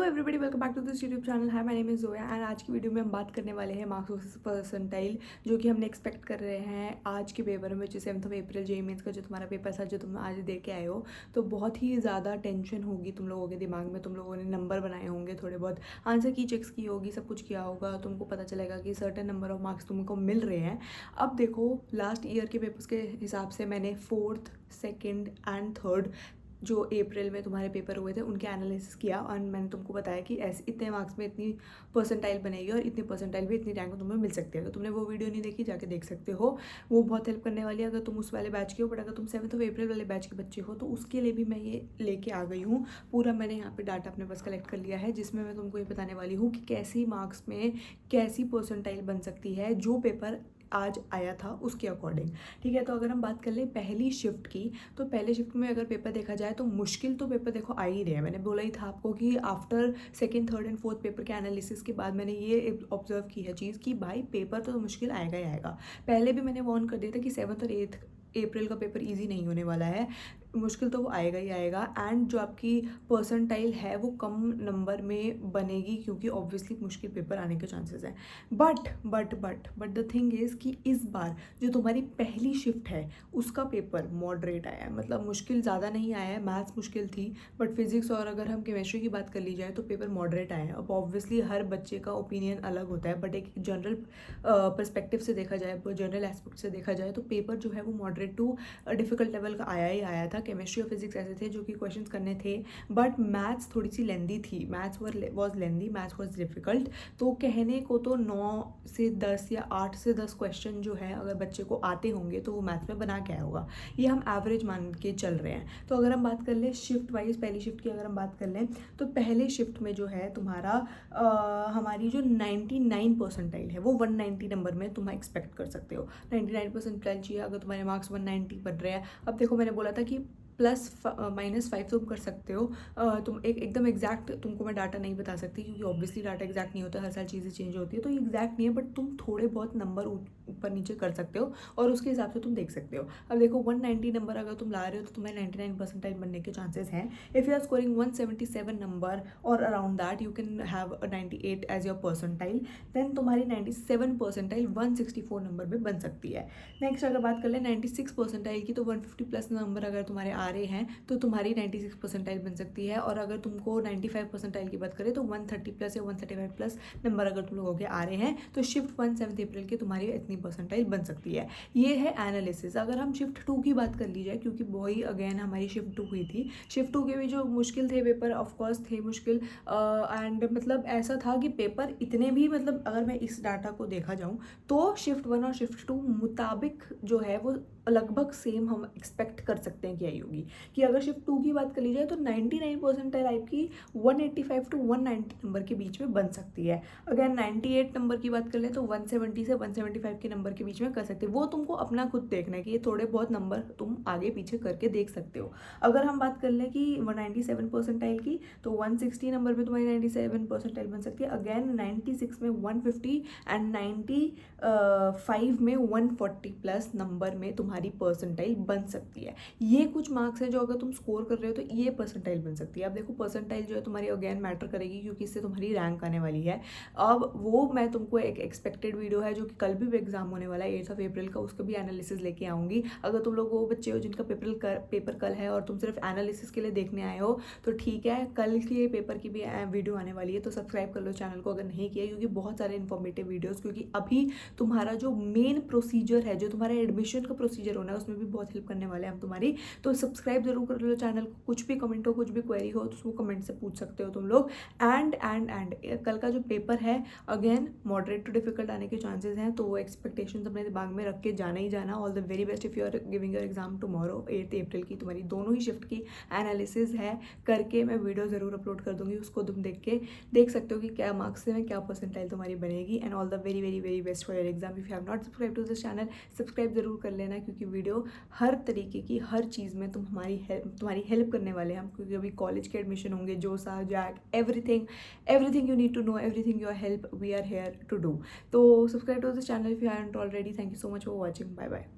Everybody, welcome back to this YouTube channel. है, my name is Zoya and आज की video में हम बात करने वाले हैं मार्क्स वर्सेस परसेंटाइल, जो कि हमने एक्सपेक्ट कर रहे हैं आज के पेपर में, जो 7 अप्रैल जेईई मेंस का जो तुम्हारा पेपर था, जो तुम आज दे के आए हो। तो बहुत ही ज़्यादा टेंशन होगी तुम लोगों के दिमाग में। तुम लोगों ने नंबर बनाए होंगे, थोड़े बहुत आंसर की चेक्स की होगी, सब कुछ किया होगा। तुमको पता चलेगा कि सर्टेन नंबर ऑफ मार्क्स तुमको मिल रहे हैं। अब देखो, लास्ट ईयर के पेपर्स के हिसाब से मैंने 4th, 2nd एंड 3rd जो अप्रैल में तुम्हारे पेपर हुए थे उनके एनालिसिस किया, और मैंने तुमको बताया कि ऐसे इतने मार्क्स में इतनी परसेंटाइल बनेगी और इतनी परसेंटाइल भी इतनी रैंक तुम्हें मिल सकती है। अगर तुमने वो वीडियो नहीं देखी, जाके देख सकते हो, वो बहुत हेल्प करने वाली है अगर तुम उस वाले बैच के हो। बट अगर तुम 7 अप्रैल वाले बैच के बच्चे हो तो उसके लिए भी मैं ये लेके आ गई हूँ। पूरा मैंने यहाँ पे डाटा अपने पास कलेक्ट कर लिया है, जिसमें मैं तुमको ये बताने वाली हूँ कि कैसी मार्क्स में कैसी परसेंटाइल बन सकती है जो पेपर आज आया था उसके अकॉर्डिंग। ठीक है, तो अगर हम बात कर लें पहली शिफ्ट की, तो पहले शिफ्ट में अगर पेपर देखा जाए तो मुश्किल तो पेपर देखो आ ही रहे हैं। मैंने बोला ही था आपको कि after 2nd, 3rd and 4th paper के एनालिसिस के बाद मैंने ये ऑब्जर्व की है चीज़ कि भाई पेपर तो मुश्किल आएगा ही आएगा। पहले भी मैंने वार्न कर दिया था कि 7th और 8th अप्रैल का पेपर ईजी नहीं होने वाला है, मुश्किल तो वो आएगा ही आएगा। एंड जो आपकी परसेंटाइल है वो कम नंबर में बनेगी, क्योंकि ऑब्वियसली मुश्किल पेपर आने के चांसेस हैं। बट द थिंग इज़ कि इस बार जो तुम्हारी पहली शिफ्ट है उसका पेपर मॉडरेट आया है, मतलब मुश्किल ज़्यादा नहीं आया है। मैथ्स मुश्किल थी, बट फिजिक्स और अगर हम केमिस्ट्री की बात कर ली जाए तो पेपर मॉडरेट आया है। अब ऑब्वियसली हर बच्चे का ओपिनियन अलग होता है, बट एक जनरल पर्सपेक्टिव से देखा जाए, जनरल एस्पेक्ट से देखा जाए तो पेपर जो है वो मॉडरेट टू डिफिकल्ट लेवल का आया ही आया था। केमिस्ट्री और फिजिक्स ऐसे थे जो कि क्वेश्चन करने थे, बट मैथ्स थोड़ी सी लेंदी थी। Maths was lengthy, maths was difficult. तो कहने को तो 9 से 10 या 8 से 10 क्वेश्चन जो है अगर बच्चे को आते होंगे तो वो मैथ्स में बना के आया होगा। ये हम एवरेज मान के चल रहे हैं। तो अगर हम बात कर लें शिफ्ट वाइज, पहली शिफ्ट की अगर हम बात कर लें तो पहले शिफ्ट में जो है तुम्हारा हमारी जो 99 परसेंटाइल है वो 190 नंबर में तुम एक्सपेक्ट कर सकते हो। 99 परसेंटाइल चाहिए अगर तुम्हारे मार्क्स 190 बन रहे हैं। अब देखो, मैंने बोला था कि +-5 तुम कर सकते हो। तुम एकदम एग्जैक्ट तुमको मैं डाटा नहीं बता सकती, क्योंकि ऑब्वियसली डाटा एग्जैक्ट नहीं होता, हर साल चीज़ें चेंज होती है, तो ये एग्जैक्ट नहीं है। बट तुम थोड़े बहुत नंबर ऊपर नीचे कर सकते हो और उसके हिसाब से तुम देख सकते हो। अब देखो, 190 नंबर अगर तुम ला रहे हो तो तुम्हें 99 परसेंटाइल बनने के चांसेस हैं। इफ़ यू आर स्कोरिंग 177 नंबर और around that, you can have 98 as your percentile. Then तुम्हारी 97 परसेंटाइल 164 नंबर में बन सकती है। नेक्स्ट अगर बात कर ले 96 परसेंटाइल की, तो 150+ नंबर अगर तुम्हारे आ रहे हैं तो तुम्हारी 96 परसेंटाइल बन सकती है। और अगर तुमको 95 परसेंटाइल की बात करें तो 130+ या 135+ नंबर अगर तुम लोगों के आ रहे हैं तो शिफ्ट 1 7 अप्रैल की तुम्हारी इतनी परसेंटाइल बन सकती है। ये है एनालिसिस। अगर हम शिफ्ट 2 की बात कर ली जाए, क्योंकि वही अगेन हमारी शिफ्ट 2 हुई थी, शिफ्ट 2 के भी जो मुश्किल थे पेपर, ऑफकोर्स थे मुश्किल। एंड मतलब ऐसा था कि पेपर इतने भी, मतलब अगर मैं इस डाटा को देखा जाऊँ तो शिफ्ट 1 और शिफ्ट 2 मुताबिक जो है वो लगभग सेम हम एक्सपेक्ट कर सकते हैं कि आई होगी। कि अगर शिफ्ट 2 की बात कर ली जाए तो 99 परसेंटाइल आपकी 185 टू 190 नंबर के बीच में बन सकती है। अगर 98 नंबर की बात कर ले तो 170 से 175 के नंबर के बीच में कर सकते हैं। वो तुमको अपना खुद देखना है कि ये थोड़े बहुत नंबर तुम आगे पीछे करके देख सकते हो। अगर हम बात कर लें कि 197 परसेंटाइल की, तो 160 नंबर में तुम्हारी 97 परसेंटाइल बन सकती है। अगेन 96 में 150 एंड 95 में 140+ नंबर में तुम्हारी परसेंटाइल बन सकती है। ये कुछ मार्क्स हैं जो अगर तुम स्कोर कर रहे हो तो ये परसेंटाइल बन सकती है। अब देखो, परसेंटाइल जो है तुम्हारी अगेन मैटर करेगी, क्योंकि इससे तुम्हारी रैंक आने वाली है। अब वो मैं तुमको एक एक्सपेक्टेड वीडियो है जो कि कल भी एग्जाम होने वाला है 8 अप्रैल का, उसका भी एनालिसिस लेके आऊँगी। अगर तुम लोग वो बच्चे हो जिनका पेपर कल है और तुम सिर्फ एनालिसिस के लिए देखने आए हो तो ठीक है, कल के पेपर की भी वीडियो आने वाली है, तो सब्सक्राइब कर लो चैनल को अगर नहीं किया, क्योंकि बहुत सारे इन्फॉर्मेटिव वीडियोज़, क्योंकि अभी तुम्हारा जो मेन प्रोसीजर है, जो तुम्हारा एडमिशन का प्रोसीजर होना है, उसमें भी बहुत हेल्प करने वाले हैं हम तुम्हारी। तो सब्सक्राइब जरूर कर लो चैनल को। कुछ भी कमेंट हो, कुछ भी क्वेरी हो तो उसको कमेंट से पूछ सकते हो तुम लोग। एंड कल का जो पेपर है अगेन मॉडरेट टू डिफिकल्ट आने के चांसेस हैं, तो वो एक्सपेक्टेशंस अपने दिमाग में रख के जाना ही जाना। All the very best if you are giving your exam tomorrow 8 April की। तुम्हारी दोनों ही शिफ्ट की एनालिसिस है करके मैं वीडियो ज़रूर अपलोड कर दूंगी, उसको तुम देख सकते हो कि क्या मार्क्स से में क्या परसेंटाइल तुम्हारी बनेगी। And all the very very very best for your exam. If you have not subscribe to this channel, subscribe जरूर कर लेना, क्योंकि वीडियो हर तरीके की, हर चीज़ में तुम्हारी हेल्प करने वाले हैं हम, क्योंकि अभी कॉलेज के एडमिशन होंगे, JoSAA JAC everything you need to know, everything your help we are here to do. तो subscribe to this channel if you haven't already. Thank you so much for watching. Bye bye.